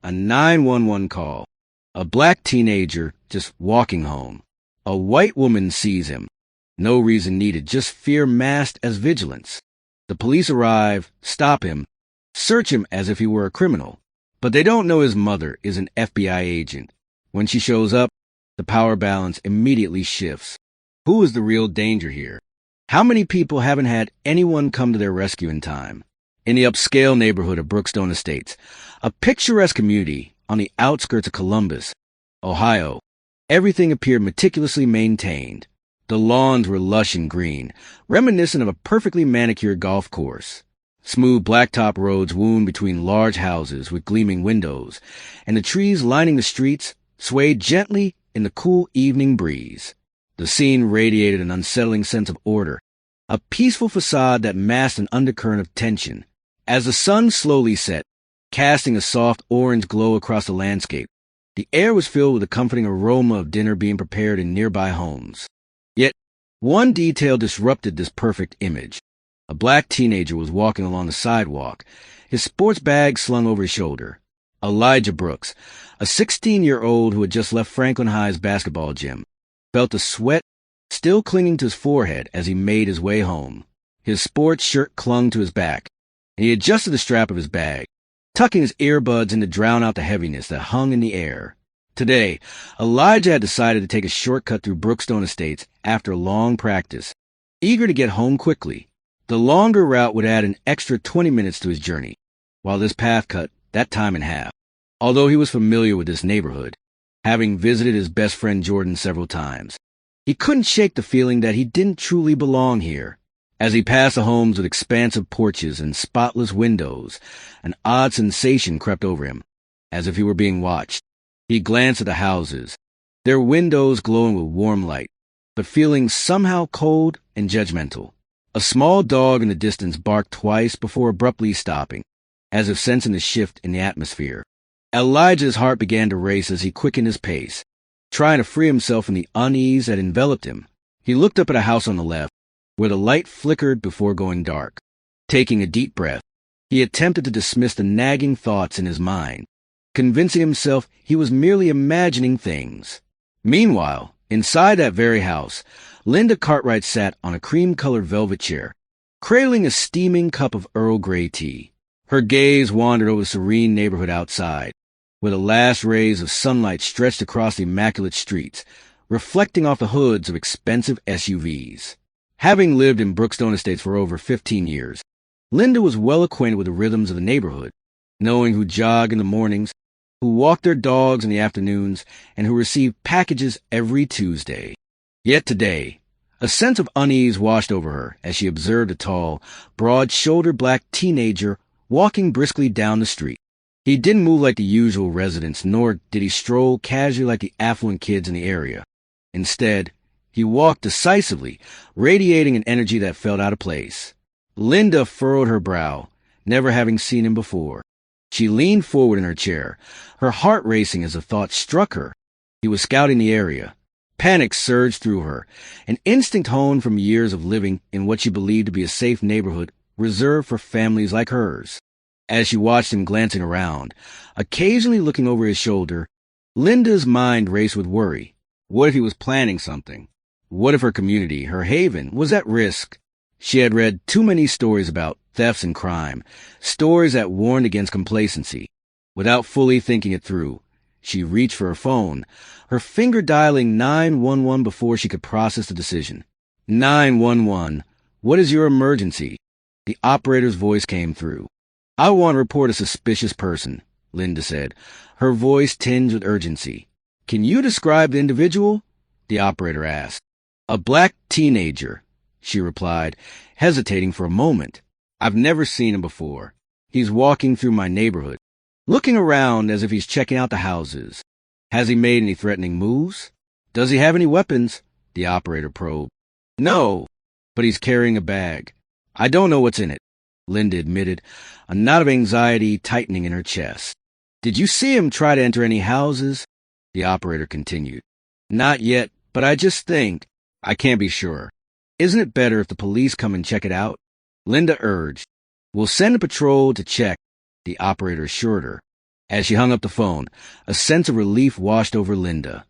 A 911 call. A black teenager just walking home. A white woman sees him. No reason needed, just fear masked as vigilance. The police arrive, stop him, search him as if he were a criminal. But they don't know his mother is an FBI agent. When she shows up, the power balance immediately shifts. Who is the real danger here? How many people haven't had anyone come to their rescue in time? In the upscale neighborhood of Brookstone Estates, a picturesque community on the outskirts of Columbus, Ohio, everything appeared meticulously maintained. The lawns were lush and green, reminiscent of a perfectly manicured golf course. Smooth blacktop roads wound between large houses with gleaming windows, and the trees lining the streets swayed gently in the cool evening breeze. The scene radiated an unsettling sense of order, a peaceful facade that masked an undercurrent of tension. As the sun slowly set, casting a soft orange glow across the landscape, the air was filled with the comforting aroma of dinner being prepared in nearby homes. Yet, one detail disrupted this perfect image. A black teenager was walking along the sidewalk, his sports bag slung over his shoulder. Elijah Brooks, a 16-year-old who had just left Franklin High's basketball gym, felt the sweat still clinging to his forehead as he made his way home. His sports shirt clung to his back, and he adjusted the strap of his bag, tucking his earbuds in to drown out the heaviness that hung in the air. Today, Elijah had decided to take a shortcut through Brookstone Estates after a long practice. Eager to get home quickly, the longer route would add an extra 20 minutes to his journey, while this path cut that time in half. Although he was familiar with this neighborhood, having visited his best friend Jordan several times, he couldn't shake the feeling that he didn't truly belong here. As he passed the homes with expansive porches and spotless windows, an odd sensation crept over him, as if he were being watched. He glanced at the houses, their windows glowing with warm light, but feeling somehow cold and judgmental. A small dog in the distance barked twice before abruptly stopping, as if sensing the shift in the atmosphere. Elijah's heart began to race as he quickened his pace, trying to free himself from the unease that enveloped him. He looked up at a house on the left, where the light flickered before going dark. Taking a deep breath, he attempted to dismiss the nagging thoughts in his mind, convincing himself he was merely imagining things. Meanwhile, inside that very house, Linda Cartwright sat on a cream-colored velvet chair, cradling a steaming cup of Earl Grey tea. Her gaze wandered over the serene neighborhood outside, where the last rays of sunlight stretched across the immaculate streets, reflecting off the hoods of expensive SUVs. Having lived in Brookstone Estates for over 15 years, Linda was well acquainted with the rhythms of the neighborhood, knowing who jogged in the mornings, who walked their dogs in the afternoons, and who received packages every Tuesday. Yet today, a sense of unease washed over her as she observed a tall, broad-shouldered black teenager walking briskly down the street. He didn't move like the usual residents, nor did he stroll casually like the affluent kids in the area. Instead, he walked decisively, radiating an energy that felt out of place. Linda furrowed her brow, never having seen him before. She leaned forward in her chair, her heart racing as a thought struck her. He was scouting the area. Panic surged through her, an instinct honed from years of living in what she believed to be a safe neighborhood reserved for families like hers. As she watched him glancing around, occasionally looking over his shoulder, Linda's mind raced with worry. What if he was planning something? What if her community, her haven, was at risk? She had read too many stories about thefts and crime, stories that warned against complacency. Without fully thinking it through, she reached for her phone, her finger dialing 911 before she could process the decision. 911, what is your emergency? The operator's voice came through. I want to report a suspicious person, Linda said, her voice tinged with urgency. Can you describe the individual? The operator asked. A black teenager, she replied, hesitating for a moment. I've never seen him before. He's walking through my neighborhood, looking around as if he's checking out the houses. Has he made any threatening moves? Does he have any weapons? The operator probed. No, but he's carrying a bag. I don't know what's in it, Linda admitted, a knot of anxiety tightening in her chest. Did you see him try to enter any houses? The operator continued. Not yet, but I just think. I can't be sure. Isn't it better if the police come and check it out? Linda urged. We'll send a patrol to check, the operator assured her. As she hung up the phone, a sense of relief washed over Linda.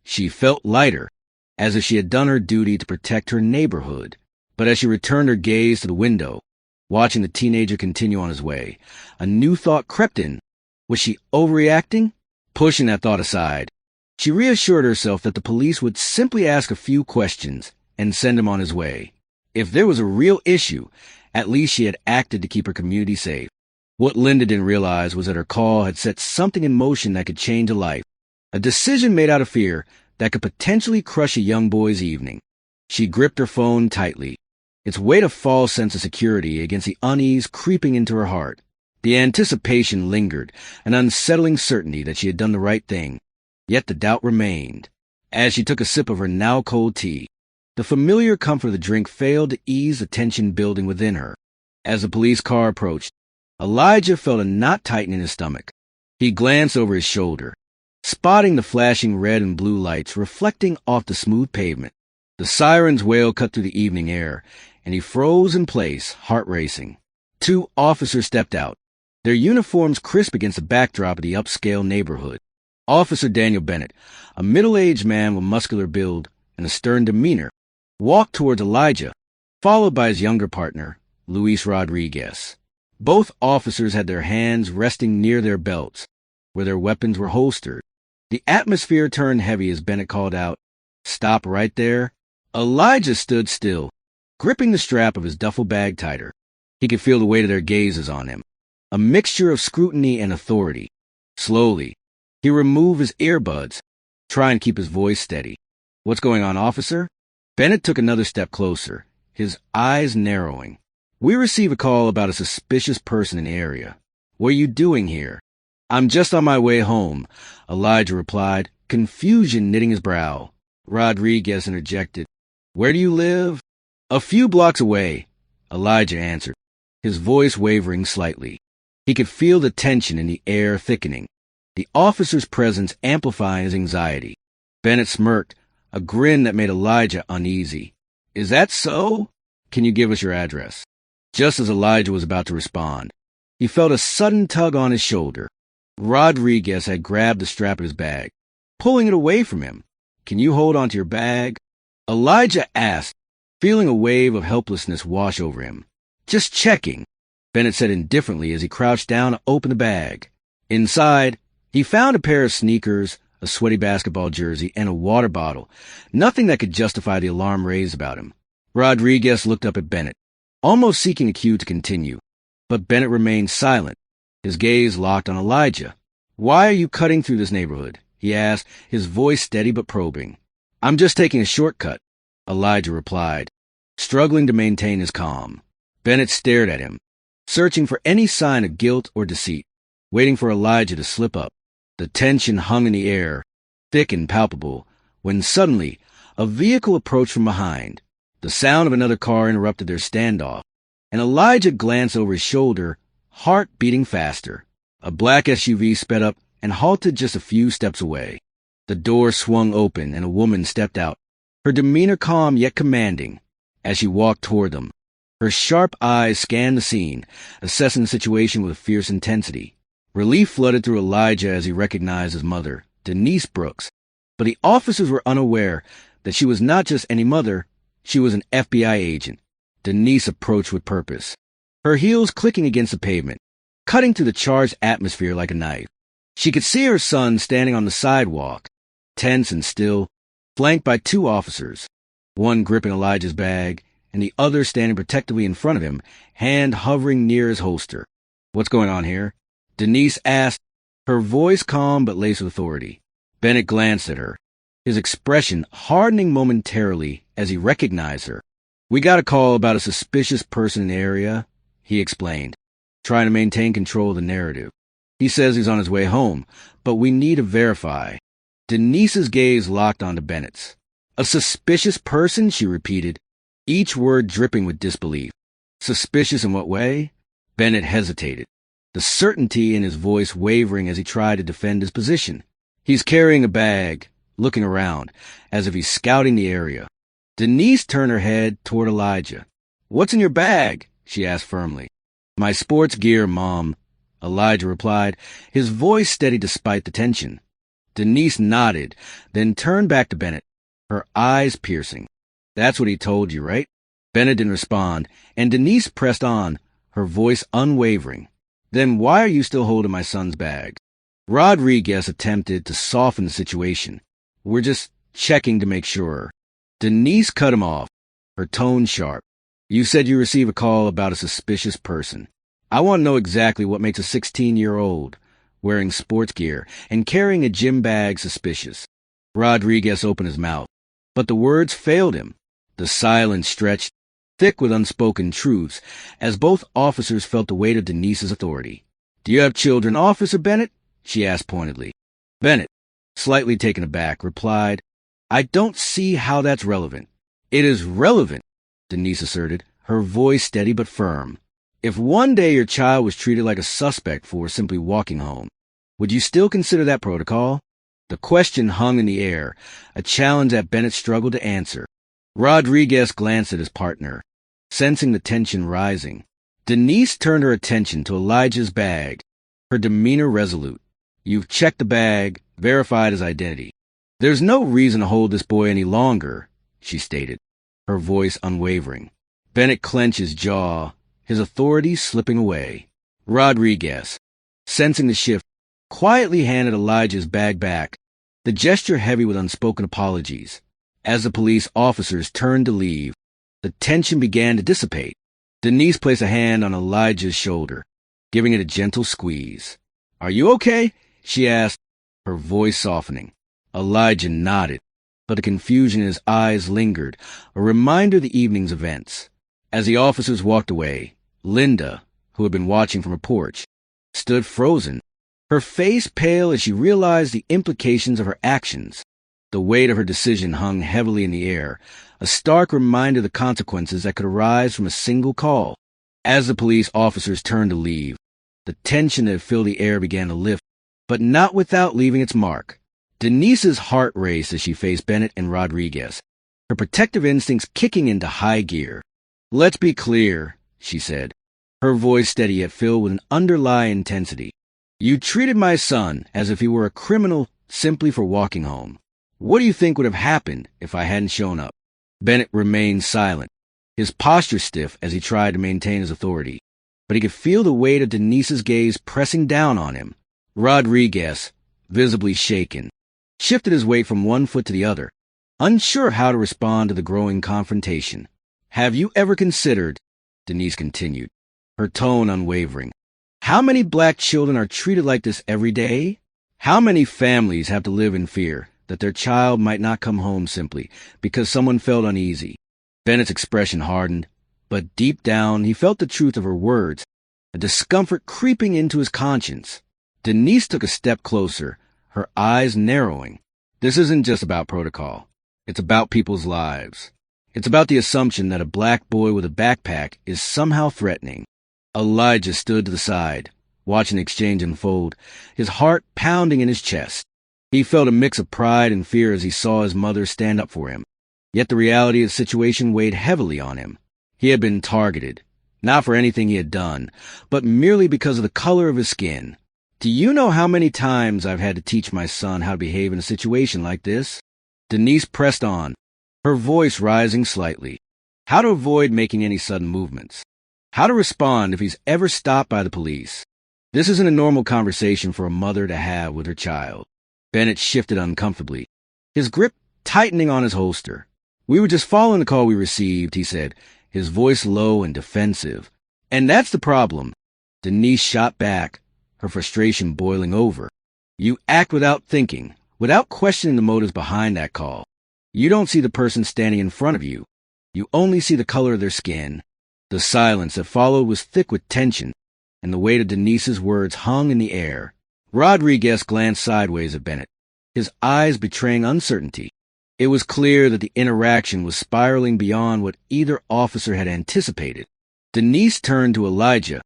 She felt lighter, as if she had done her duty to protect her neighborhood. But as she returned her gaze to the window, watching the teenager continue on his way, a new thought crept in. Was she overreacting? Pushing that thought aside, she reassured herself that the police would simply ask a few questions and send him on his way. If there was a real issue, at least she had acted to keep her community safe. What Linda didn't realize was that her call had set something in motion that could change a life. A decision made out of fear that could potentially crush a young boy's evening. She gripped her phone tightly, its weight a false sense of security against the unease creeping into her heart. The anticipation lingered, an unsettling certainty that she had done the right thing. Yet the doubt remained. As she took a sip of her now-cold tea, the familiar comfort of the drink failed to ease the tension building within her. As the police car approached, Elijah felt a knot tighten in his stomach. He glanced over his shoulder, spotting the flashing red and blue lights reflecting off the smooth pavement. The siren's wail cut through the evening air, and he froze in place, heart racing. 2 officers stepped out, their uniforms crisp against the backdrop of the upscale neighborhood. Officer Daniel Bennett, a middle-aged man with muscular build and a stern demeanor, walked towards Elijah, followed by his younger partner, Luis Rodriguez. Both officers had their hands resting near their belts, where their weapons were holstered. The atmosphere turned heavy as Bennett called out, "Stop right there." Elijah stood still, gripping the strap of his duffel bag tighter. He could feel the weight of their gazes on him, a mixture of scrutiny and authority. Slowly, he removed his earbuds, trying to keep his voice steady. "What's going on, officer?" Bennett took another step closer, his eyes narrowing. "We receive a call about a suspicious person in the area. What are you doing here?" "I'm just on my way home," Elijah replied, confusion knitting his brow. Rodriguez interjected, "Where do you live?" "A few blocks away," Elijah answered, his voice wavering slightly. He could feel the tension in the air thickening, the officer's presence amplifying his anxiety. Bennett smirked, a grin that made Elijah uneasy. "Is that so? Can you give us your address?" Just as Elijah was about to respond, he felt a sudden tug on his shoulder. Rodriguez had grabbed the strap of his bag, pulling it away from him. "Can you hold onto your bag?" Elijah asked, feeling a wave of helplessness wash over him. "Just checking," Bennett said indifferently as he crouched down to open the bag. Inside, he found a pair of sneakers, a sweaty basketball jersey, and a water bottle, nothing that could justify the alarm raised about him. Rodriguez looked up at Bennett, almost seeking a cue to continue, but Bennett remained silent, his gaze locked on Elijah. "Why are you cutting through this neighborhood?" he asked, his voice steady but probing. "I'm just taking a shortcut," Elijah replied, struggling to maintain his calm. Bennett stared at him, searching for any sign of guilt or deceit, waiting for Elijah to slip up. The tension hung in the air, thick and palpable, when suddenly a vehicle approached from behind. The sound of another car interrupted their standoff, and Elijah glanced over his shoulder, heart beating faster. A black SUV sped up and halted just a few steps away. The door swung open and a woman stepped out, her demeanor calm yet commanding. As she walked toward them, her sharp eyes scanned the scene, assessing the situation with fierce intensity. Relief flooded through Elijah as he recognized his mother, Denise Brooks. But the officers were unaware that she was not just any mother, she was an FBI agent. Denise approached with purpose, her heels clicking against the pavement, cutting through the charged atmosphere like a knife. She could see her son standing on the sidewalk, tense and still, flanked by 2 officers, one gripping Elijah's bag and the other standing protectively in front of him, hand hovering near his holster. "What's going on here?" Denise asked, her voice calm but laced with authority. Bennett glanced at her, his expression hardening momentarily as he recognized her. "We got a call about a suspicious person in the area," he explained, trying to maintain control of the narrative. "He says he's on his way home, but we need to verify." Denise's gaze locked onto Bennett's. "A suspicious person?" she repeated, each word dripping with disbelief. "Suspicious in what way?" Bennett hesitated, the certainty in his voice wavering as he tried to defend his position. "He's carrying a bag," looking around, as if he's scouting the area. Denise turned her head toward Elijah. "What's in your bag?" she asked firmly. "My sports gear, Mom," Elijah replied, his voice steady despite the tension. Denise nodded, then turned back to Bennett, her eyes piercing. That's what he told you, right? Bennett didn't respond, and Denise pressed on, her voice unwavering. Then why are you still holding my son's bag? Rodriguez attempted to soften the situation. We're just checking to make sure. Denise cut him off, her tone sharp. You said you received a call about a suspicious person. I want to know exactly what makes a 16-year-old wearing sports gear and carrying a gym bag suspicious. Rodriguez opened his mouth, but the words failed him. The silence stretched, thick with unspoken truths, as both officers felt the weight of Denise's authority. Do you have children, Officer Bennett? She asked pointedly. Bennett, slightly taken aback, replied, I don't see how that's relevant. It is relevant, Denise asserted, her voice steady but firm. If one day your child was treated like a suspect for simply walking home, would you still consider that protocol? The question hung in the air, a challenge that Bennett struggled to answer. Rodriguez glanced at his partner, sensing the tension rising. Denise turned her attention to Elijah's bag, her demeanor resolute. You've checked the bag, verified his identity. There's no reason to hold this boy any longer, she stated, her voice unwavering. Bennett clenched his jaw, his authority slipping away. Rodriguez, sensing the shift, quietly handed Elijah's bag back, the gesture heavy with unspoken apologies. As the police officers turned to leave, the tension began to dissipate. Denise placed a hand on Elijah's shoulder, giving it a gentle squeeze. Are you okay? She asked, her voice softening. Elijah nodded, but the confusion in his eyes lingered, a reminder of the evening's events. As the officers walked away, Linda, who had been watching from her porch, stood frozen, her face pale as she realized the implications of her actions. The weight of her decision hung heavily in the air, a stark reminder of the consequences that could arise from a single call. As the police officers turned to leave, the tension that filled the air began to lift, but not without leaving its mark. Denise's heart raced as she faced Bennett and Rodriguez, her protective instincts kicking into high gear. Let's be clear, she said, her voice steady yet filled with an underlying intensity. You treated my son as if he were a criminal simply for walking home. What do you think would have happened if I hadn't shown up? Bennett remained silent, his posture stiff as he tried to maintain his authority, but he could feel the weight of Denise's gaze pressing down on him. Rodriguez, visibly shaken, shifted his weight from one foot to the other, unsure how to respond to the growing confrontation. Have you ever considered, Denise continued, her tone unwavering, how many black children are treated like this every day? How many families have to live in fear that their child might not come home simply because someone felt uneasy? Bennett's expression hardened, but deep down he felt the truth of her words, a discomfort creeping into his conscience. Denise took a step closer, her eyes narrowing. This isn't just about protocol. It's about people's lives. It's about the assumption that a black boy with a backpack is somehow threatening. Elijah stood to the side, watching the exchange unfold, his heart pounding in his chest. He felt a mix of pride and fear as he saw his mother stand up for him. Yet the reality of the situation weighed heavily on him. He had been targeted, not for anything he had done, but merely because of the color of his skin. Do you know how many times I've had to teach my son how to behave in a situation like this? Denise pressed on, her voice rising slightly. How to avoid making any sudden movements. How to respond if he's ever stopped by the police. This isn't a normal conversation for a mother to have with her child. Bennett shifted uncomfortably, his grip tightening on his holster. We were just following the call we received, he said, his voice low and defensive. And that's the problem. Denise shot back, her frustration boiling over. You act without thinking, without questioning the motives behind that call. You don't see the person standing in front of you. You only see the color of their skin. The silence that followed was thick with tension, and the weight of Denise's words hung in the air. Rodriguez glanced sideways at Bennett, his eyes betraying uncertainty. It was clear that the interaction was spiraling beyond what either officer had anticipated. Denise turned to Elijah,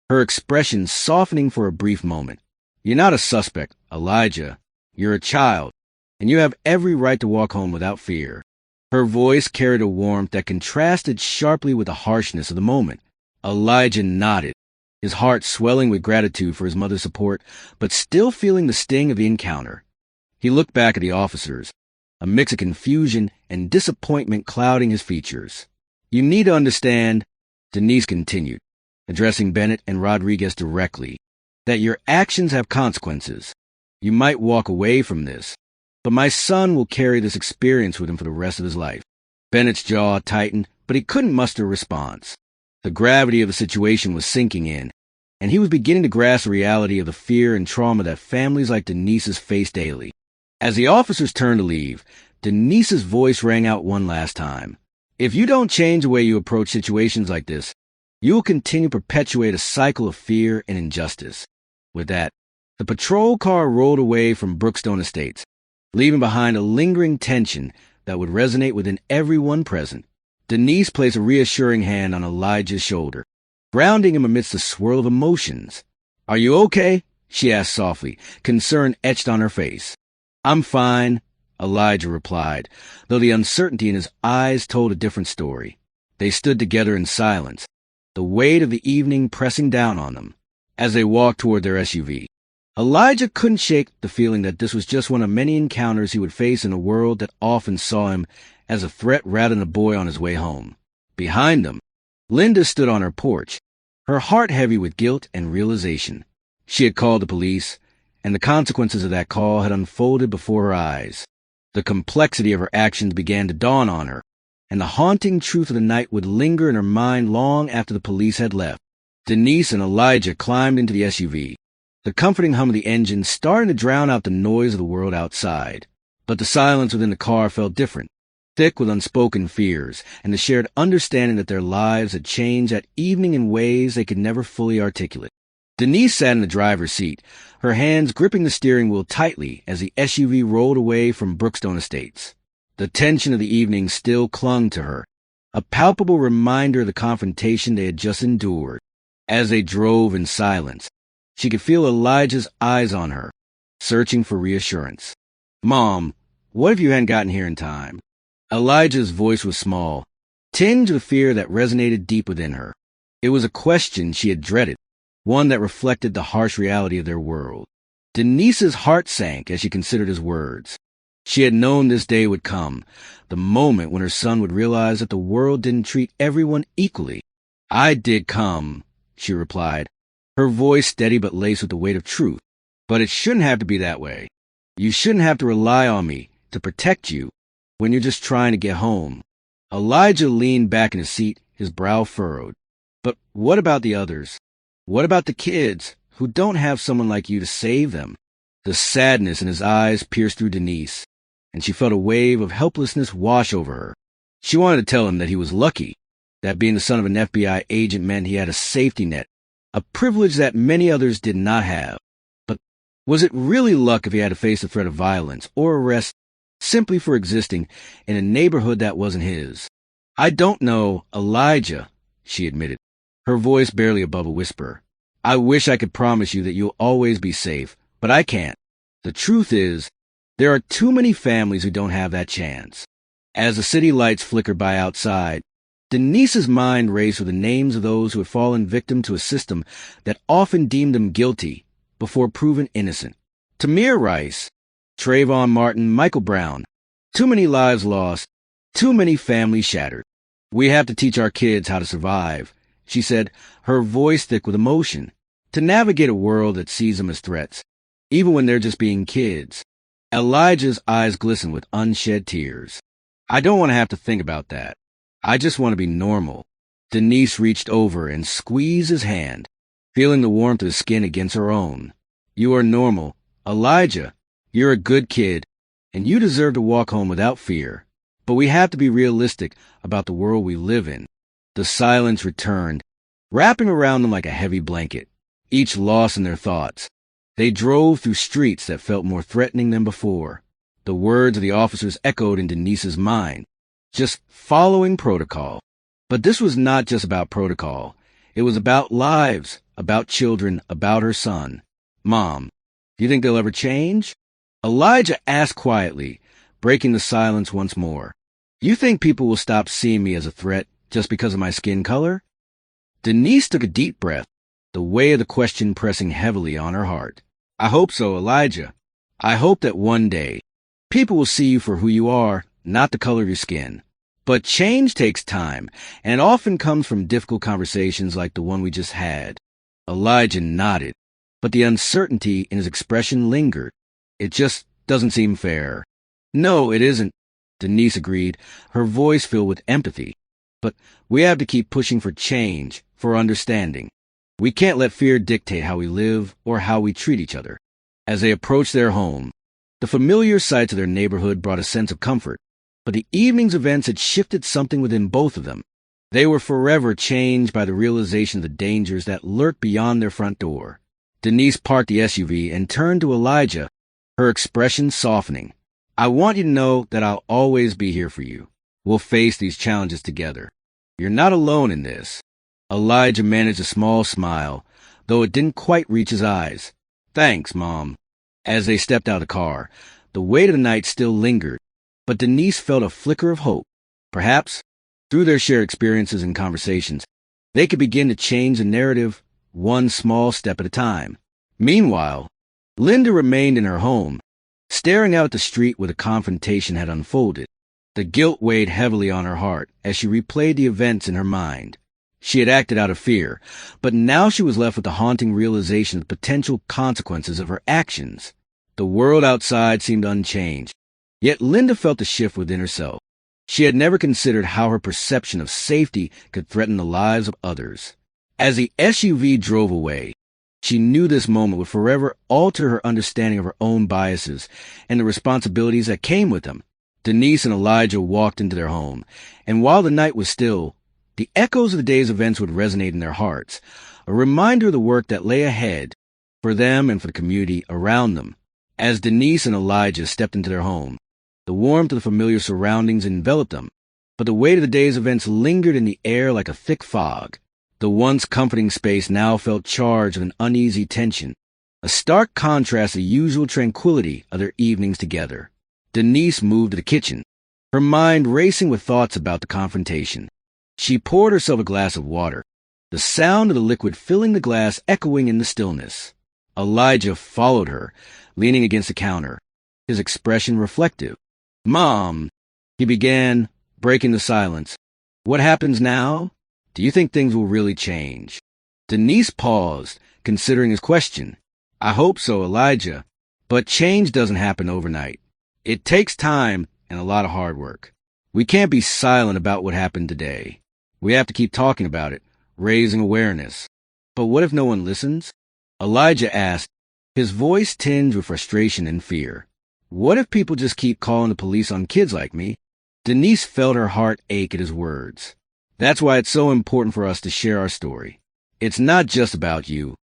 her expression softening for a brief moment. You're not a suspect, Elijah. You're a child, and you have every right to walk home without fear. Her voice carried a warmth that contrasted sharply with the harshness of the moment. Elijah nodded, his heart swelling with gratitude for his mother's support, but still feeling the sting of the encounter. He looked back at the officers, a mix of confusion and disappointment clouding his features. "You need to understand," Denise continued, addressing Bennett and Rodriguez directly, "that your actions have consequences. You might walk away from this, but my son will carry this experience with him for the rest of his life." Bennett's jaw tightened, but he couldn't muster a response. The gravity of the situation was sinking in, and he was beginning to grasp the reality of the fear and trauma that families like Denise's face daily. As the officers turned to leave, Denise's voice rang out one last time. "If you don't change the way you approach situations like this, you will continue to perpetuate a cycle of fear and injustice." With that, the patrol car rolled away from Brookstone Estates, leaving behind a lingering tension that would resonate within everyone present. Denise placed a reassuring hand on Elijah's shoulder, grounding him amidst the swirl of emotions. "Are you okay?" she asked softly, concern etched on her face. "I'm fine," Elijah replied, though the uncertainty in his eyes told a different story. They stood together in silence, the weight of the evening pressing down on them. As they walked toward their SUV, Elijah couldn't shake the feeling that this was just one of many encounters he would face in a world that often saw him as a threat rather than a boy on his way home. Behind them, Linda stood on her porch, her heart heavy with guilt and realization. She had called the police, and the consequences of that call had unfolded before her eyes. The complexity of her actions began to dawn on her, and the haunting truth of the night would linger in her mind long after the police had left. Denise and Elijah climbed into the SUV, the comforting hum of the engine starting to drown out the noise of the world outside. But the silence within the car felt different, thick with unspoken fears, and the shared understanding that their lives had changed that evening in ways they could never fully articulate. Denise sat in the driver's seat, her hands gripping the steering wheel tightly as the SUV rolled away from Brookstone Estates. The tension of the evening still clung to her, a palpable reminder of the confrontation they had just endured. As they drove in silence, she could feel Elijah's eyes on her, searching for reassurance. "Mom, what if you hadn't gotten here in time?" Elijah's voice was small, tinged with fear that resonated deep within her. It was a question she had dreaded, one that reflected the harsh reality of their world. Denise's heart sank as she considered his words. She had known this day would come, the moment when her son would realize that the world didn't treat everyone equally. "I did come," she replied, her voice steady but laced with the weight of truth. "But it shouldn't have to be that way. You shouldn't have to rely on me to protect you when you're just trying to get home." Elijah leaned back in his seat, his brow furrowed. "But what about the others? What about the kids who don't have someone like you to save them?" The sadness in his eyes pierced through Denise, and she felt a wave of helplessness wash over her. She wanted to tell him that he was lucky, that being the son of an FBI agent meant he had a safety net, a privilege that many others did not have. But was it really luck if he had to face the threat of violence or arrest simply for existing in a neighborhood that wasn't his? "I don't know, Elijah," she admitted, her voice barely above a whisper. "I wish I could promise you that you'll always be safe, but I can't. The truth is, there are too many families who don't have that chance." As the city lights flickered by outside, Denise's mind raced with the names of those who had fallen victim to a system that often deemed them guilty before proven innocent. Tamir Rice, Trayvon Martin, Michael Brown. Too many lives lost, too many families shattered. "We have to teach our kids how to survive," she said, her voice thick with emotion, "to navigate a world that sees them as threats, even when they're just being kids." Elijah's eyes glistened with unshed tears. "I don't want to have to think about that. I just want to be normal." Denise reached over and squeezed his hand, feeling the warmth of his skin against her own. "You are normal. Elijah, you're a good kid, and you deserve to walk home without fear. But we have to be realistic about the world we live in." The silence returned, wrapping around them like a heavy blanket, each lost in their thoughts. They drove through streets that felt more threatening than before. The words of the officers echoed in Denise's mind, just following protocol. But this was not just about protocol. It was about lives, about children, about her son. "Mom, do you think they'll ever change?" Elijah asked quietly, breaking the silence once more. "You think people will stop seeing me as a threat just because of my skin color?" Denise took a deep breath, the weight of the question pressing heavily on her heart. I hope so, Elijah. I hope that one day people will see you for who you are, not the color of your skin. But change takes time, and it often comes from difficult conversations like the one we just had. Elijah nodded, but the uncertainty in his expression lingered. It just doesn't seem fair. No, it isn't, Denise agreed, her voice filled with empathy. But we have to keep pushing for change, for understanding. We can't let fear dictate how we live or how we treat each other. As they approached their home, the familiar sights of their neighborhood brought a sense of comfort. But the evening's events had shifted something within both of them. They were forever changed by the realization of the dangers that lurked beyond their front door. Denise parked the SUV and turned to Elijah, her expression softening. I want you to know that I'll always be here for you. We'll face these challenges together. You're not alone in this. Elijah managed a small smile, though it didn't quite reach his eyes. Thanks, Mom. As they stepped out of the car, the weight of the night still lingered, but Denise felt a flicker of hope. Perhaps, through their shared experiences and conversations, they could begin to change the narrative one small step at a time. Meanwhile, Linda remained in her home, staring out at the street where the confrontation had unfolded. The guilt weighed heavily on her heart as she replayed the events in her mind. She had acted out of fear, but now she was left with the haunting realization of the potential consequences of her actions. The world outside seemed unchanged, yet Linda felt a shift within herself. She had never considered how her perception of safety could threaten the lives of others. As the SUV drove away, she knew this moment would forever alter her understanding of her own biases and the responsibilities that came with them. Denise and Elijah walked into their home, and while the night was still, the echoes of the day's events would resonate in their hearts, a reminder of the work that lay ahead for them and for the community around them. As Denise and Elijah stepped into their home, the warmth of the familiar surroundings enveloped them, but the weight of the day's events lingered in the air like a thick fog. The once comforting space now felt charged with an uneasy tension, a stark contrast to the usual tranquility of their evenings together. Denise moved to the kitchen, her mind racing with thoughts about the confrontation. She poured herself a glass of water, the sound of the liquid filling the glass echoing in the stillness. Elijah followed her, leaning against the counter, his expression reflective. Mom, he began, breaking the silence. What happens now? Do you think things will really change? Denise paused, considering his question. I hope so, Elijah. But change doesn't happen overnight. It takes time and a lot of hard work. We can't be silent about what happened today. We have to keep talking about it, raising awareness. But what if no one listens? Elijah asked, his voice tinged with frustration and fear. What if people just keep calling the police on kids like me? Denise felt her heart ache at his words. That's why it's so important for us to share our story. It's not just about you.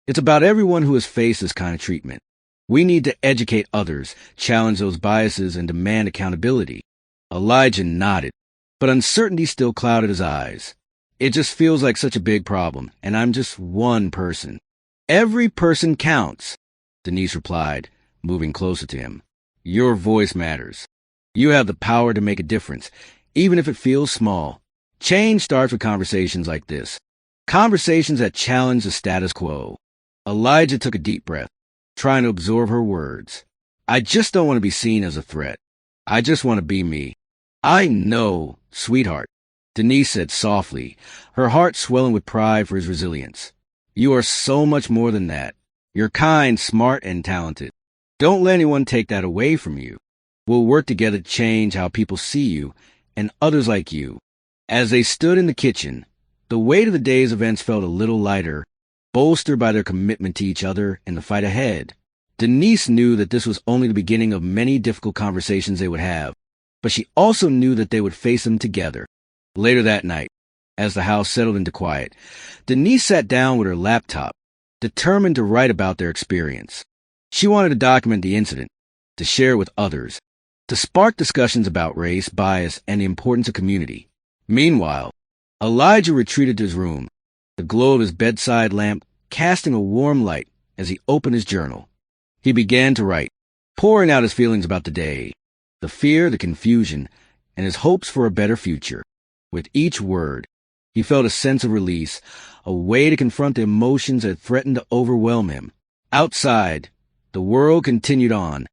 It's about everyone who has faced this kind of treatment. We need to educate others, challenge those biases, and demand accountability. Elijah nodded, but uncertainty still clouded his eyes. It just feels like such a big problem, and I'm just one person. Every person counts, Denise replied, moving closer to him. Your voice matters. You have the power to make a difference, even if it feels small. Change starts with conversations like this. Conversations that challenge the status quo. Elijah took a deep breath, trying to absorb her words. I just don't want to be seen as a threat. I just want to be me. I know, sweetheart, Denise said softly, her heart swelling with pride for his resilience. You are so much more than that. You're kind, smart, and talented. Don't let anyone take that away from you. We'll work together to change how people see you and others like you. As they stood in the kitchen, the weight of the day's events felt a little lighter, bolstered by their commitment to each other and the fight ahead. Denise knew that this was only the beginning of many difficult conversations they would have, but she also knew that they would face them together. Later that night, as the house settled into quiet, Denise sat down with her laptop, determined to write about their experience. She wanted to document the incident, to share with others, to spark discussions about race, bias, and the importance of community. Meanwhile, Elijah retreated to his room, the glow of his bedside lamp casting a warm light as he opened his journal. He began to write, pouring out his feelings about the day, the fear, the confusion, and his hopes for a better future. With each word, He felt a sense of release, a way to confront the emotions that threatened to overwhelm him. Outside, the world continued on,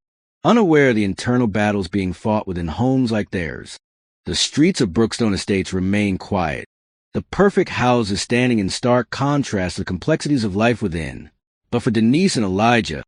unaware of the internal battles being fought within homes like theirs. The streets of Brookstone Estates remained quiet, the perfect houses standing in stark contrast to the complexities of life within. But for Denise and Elijah,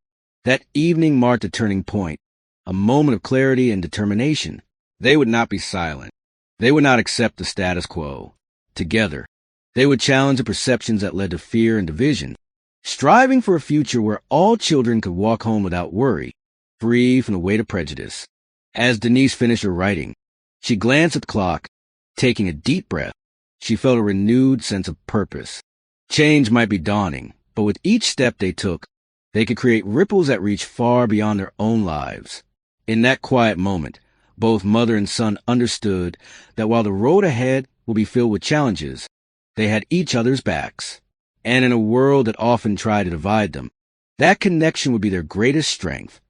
that evening marked a turning point, a moment of clarity and determination. They would not be silent. They would not accept the status quo. Together, they would challenge the perceptions that led to fear and division, striving for a future where all children could walk home without worry, free from the weight of prejudice. As Denise finished her writing, she glanced at the clock. Taking a deep breath, she felt a renewed sense of purpose. Change might be daunting, but with each step they took, they could create ripples that reached far beyond their own lives. In that quiet moment, both mother and son understood that while the road ahead will be filled with challenges, they had each other's backs. And in a world that often tried to divide them, that connection would be their greatest strength.